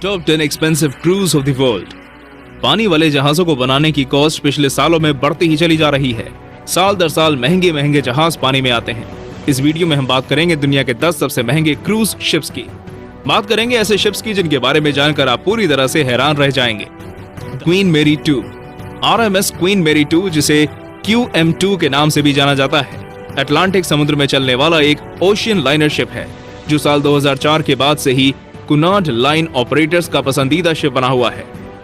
Top 10 expensive cruise of the world. पानी वाले जहाजों को बनाने की कॉस्ट पिछले सालों में बढ़ती ही चली जा रही है। साल दर साल महंगे महंगे जहाज पानी में आते हैं। इस वीडियो में हम बात करेंगे दुनिया के 10 सबसे महंगे क्रूज शिप्स की। बात करेंगे ऐसे शिप्स की जिनके बारे में जानकर आप पूरी तरह से हैरान रह जाएंगे। क्वीन मेरी 2, RMS क्वीन मेरी 2, जिसे QM2 के नाम से भी जाना जाता है, अटलांटिक समुद्र में चलने वाला एक ओशियन लाइनर शिप है जो साल 2004 के बाद से ही कुनार्ड लाइन ऑपरेटर्स का पसंदीदा शिप बना हुआ है।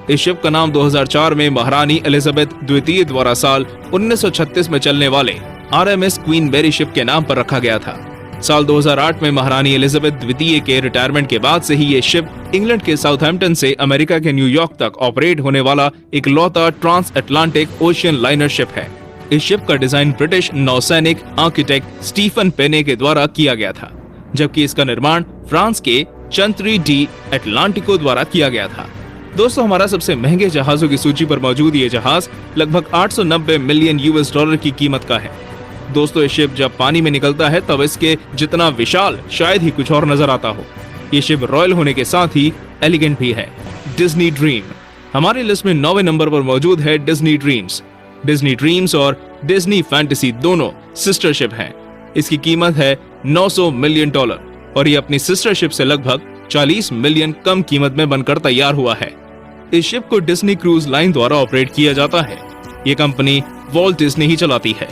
इस शिप का नाम 2004 में महारानी एलिजाबेथ द्वितीय द्वारा साल 1936 में चलने वाले RMS क्वीन मेरी शिप के नाम पर रखा गया था। साल 2008 में महारानी एलिजाबेथ द्वितीय के रिटायरमेंट के बाद से ही ये शिप इंग्लैंड के साउथहैम्पटन से अमेरिका के न्यूयॉर्क तक ऑपरेट होने वाला इकलौता transatlantic ocean liner ship है। इस शिप का डिजाइन ब्रिटिश नौसैनिक आर्किटेक्ट स्टीफन पेने के द्वारा किया गया था, जबकि इसका निर्माण फ्रांस के चंत्री डी एटलांटिको द्वारा किया गया था। दोस्तों, हमारा सबसे महंगे जहाजों की सूची पर मौजूद ये जहाज लगभग 890 मिलियन US की कीमत का है। दोस्तों, ये शिप जब पानी में निकलता है तब इसके जितना विशाल शायद ही कुछ और नजर आता हो। ये शिप रॉयल होने के साथ ही एलिगेंट भी है। डिज्नी ड्रीम हमारी लिस्ट में 9वें नंबर पर मौजूद है। डिज्नी ड्रीम्स डिज्नी ड्रीम्स और डिज्नी फैंटेसी दोनों सिस्टर शिप हैं। इसकी कीमत है $900 मिलियन और ये अपनी सिस्टर शिप से लगभग 40 मिलियन कम कीमत में बनकर तैयार हुआ है। इस शिप को डिज्नी क्रूज लाइन द्वारा ऑपरेट किया जाता है। ये कंपनी वॉल्ट डिज्नी ही चलाती है।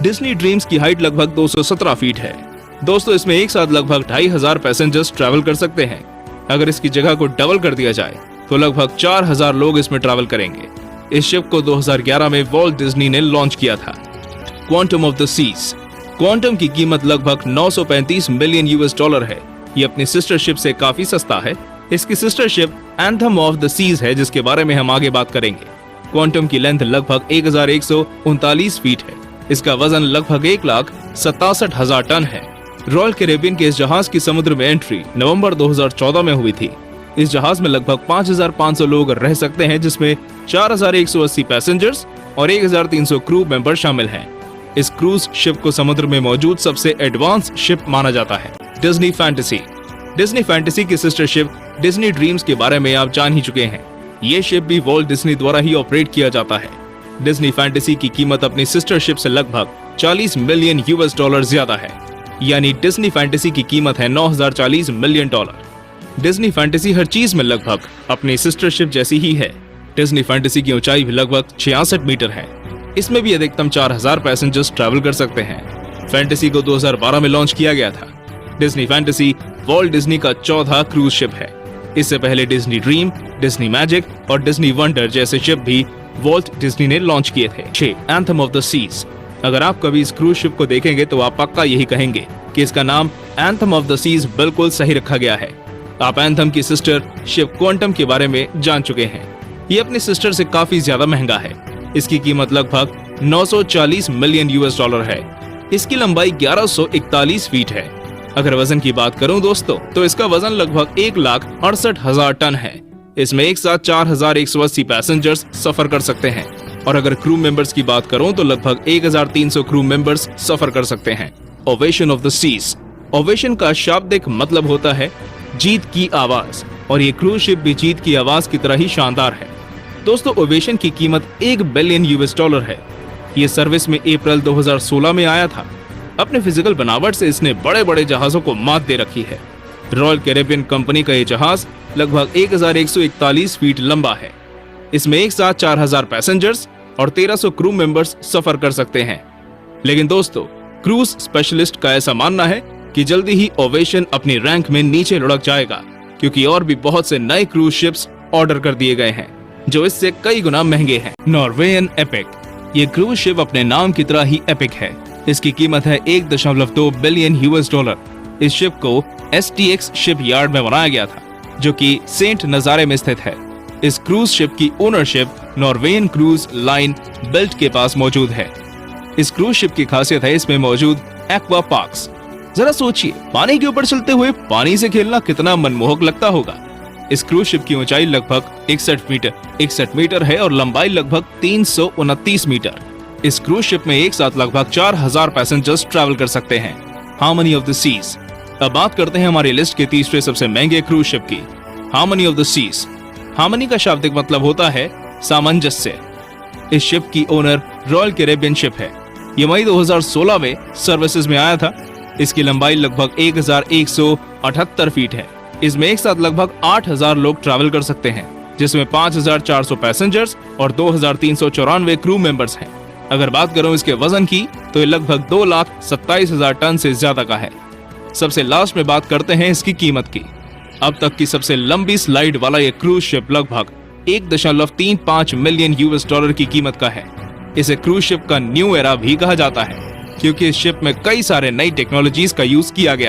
डिज्नी ड्रीम्स की हाइट लगभग 217 फीट है। दोस्तों, इसमें एक साथ लगभग 2500 पैसेंजर्स ट्रैवल कर सकते हैं। अगर इसकी जगह को डबल कर दिया जाए तो लगभग 4000 लोग इसमें ट्रैवल करेंगे। इस शिप को 2011 में वॉल्ट डिज्नी ने लॉन्च किया था। Quantum of the Seas Quantum की कीमत लगभग 935 मिलियन US है। ये अपनी सिस्टर शिप से काफी सस्ता है। इसकी sister ship Anthem of the Seas है, जिसके बारे में हम आगे बात करेंगे। क्वांटम की लेंथ लगभग 1139 फीट है। इसका वजन लगभग 1,67,000 टन है। रॉयल कैरेबियन के इस जहाज की समुद्र में एंट्री नवंबर 2014 में हुई थी। इस जहाज में लगभग 5500 लोग रह सकते हैं, जिसमें 4180 पैसेंजर्स और 1300 क्रू मेंबर शामिल हैं। इस क्रूज शिप को समुद्र में मौजूद सबसे एडवांस शिप माना जाता है। डिज्नी फैंटेसी की सिस्टर शिप डिज्नी ड्रीम्स के बारे में आप जान ही चुके हैं। ये शिप भी वॉल्ट डिज्नी द्वारा ही ऑपरेट किया जाता है। डिज्नी फैंटेसी की कीमत अपनी सिस्टर शिप से लगभग 40 मिलियन US ज्यादा है, यानी डिज्नी फैंटेसी की कीमत है $9040 मिलियन। डिज्नी फैंटेसी हर चीज में लगभग अपनी सिस्टर शिप जैसी ही है। डिज्नी फैंटेसी की ऊंचाई भी लगभग 66 मीटर है। इसमें भी अधिकतम 4000 पैसेंजर्स ट्रैवल कर सकते हैं। फैंटेसी को 2012 में लॉन्च किया गया था। डिज्नी फैंटेसी वॉल्ट डिज्नी का चौथा क्रूज शिप है। इससे पहले डिज्नी ड्रीम, डिज्नी मैजिक और डिज्नी वंडर जैसे शिप भी वॉल्ट डिज्नी ने लॉन्च किए थे। 6. एंथम ऑफ द सीज अगर आप कभी इस क्रूज शिप को देखेंगे तो आप पक्का यही कहेंगे कि इसका नाम एंथम ऑफ द सीज बिल्कुल सही रखा गया है। आप एंथम की सिस्टर शिप क्वांटम के बारे में जान चुके हैं। ये अपनी सिस्टर से काफी ज्यादा महंगा है। इसकी कीमत लगभग 940 मिलियन US है। इसकी लंबाई 1141 फीट है। अगर वजन की बात करूं दोस्तों, तो इसका वजन लगभग 1,68,000 टन है। इसमें एक साथ 4180 पैसेंजर्स सफर कर सकते हैं। और अगर क्रू मेंबर्स की बात करूं तो लगभग 1300 क्रू मेंबर्स सफर कर सकते हैं। Ovation of the Seas Ovation का शाब्दिक मतलब होता है जीत की आवाज, और ये क्रूज शिप भी जीत की आवाज की तरह ही शानदार है। दोस्तों, ओवेशन की कीमत $1 बिलियन है। ये सर्विस में अप्रैल 2016 में आया था। अपने फिजिकल बनावट से इसने बड़े बड़े जहाजों को मात दे रखी है। रॉयल कैरेबियन कंपनी का ये जहाज लगभग 1141 फीट लंबा है। इसमें एक साथ 4000 पैसेंजर्स और 1300 क्रू मेंबर्स सफर कर सकते हैं। लेकिन दोस्तों, क्रूज स्पेशलिस्ट का ऐसा मानना है कि जल्दी ही ओवेशन अपनी रैंक में नीचे लुढ़क जाएगा, क्योंकि और भी बहुत से नए क्रूज शिप्स ऑर्डर कर दिए गए हैं जो इससे कई गुना महंगे हैं। नॉर्वेयन एपिक ये क्रूज शिप अपने नाम की तरह ही एपिक है। इसकी कीमत है $1.2 बिलियन US। इस शिप को STX शिप यार्ड में बनाया गया था, जो कि सेंट नजारे में स्थित है। इस क्रूज शिप की ओनरशिप नॉर्वेयन क्रूज लाइन बेल्ट के पास मौजूद है। इस क्रूज शिप की खासियत है इसमें मौजूद एक्वा पार्क्स। जरा सोचिए, पानी के ऊपर चलते हुए पानी से खेलना कितना मनमोहक लगता होगा। इस क्रूज शिप की ऊंचाई लगभग 61 मीटर है और लंबाई लगभग 329 मीटर। इस क्रूज शिप में एक साथ लगभग 4000 पैसेंजर्स ट्रैवल कर सकते हैं। हार्मनी ऑफ द सीज अब बात करते हैं हमारी लिस्ट के तीसरे सबसे महंगे क्रूज शिप की। Harmony of the Seas. Harmony का शाब्दिक मतलब होता है सामंजस्य। इस शिप की ओनर रॉयल कैरेबियन शिप है। ये मई 2016 में सर्विसेज में आया था। इसकी लंबाई लगभग 1178 फीट है। इसमें एक साथ लगभग 8000 लोग ट्रैवल कर सकते हैं, जिसमें 5400 पैसेंजर्स और 2394 क्रू मेंबर्स हैं। अगर बात करूं इसके वजन की तो ये लगभग 2,27,000 टन से ज्यादा का है। सबसे लास्ट में बात करते हैं इसकी कीमत की। अब तक की सबसे लंबी स्लाइड वाला ये क्रूज शिप लगभग 1.35 मिलियन $US की कीमत का है। इसे क्रूज शिप का न्यू एरा भी कहा जाता है, क्योंकि इस शिप में कई सारे नई टेक्नोलॉजीज का यूज किया गया।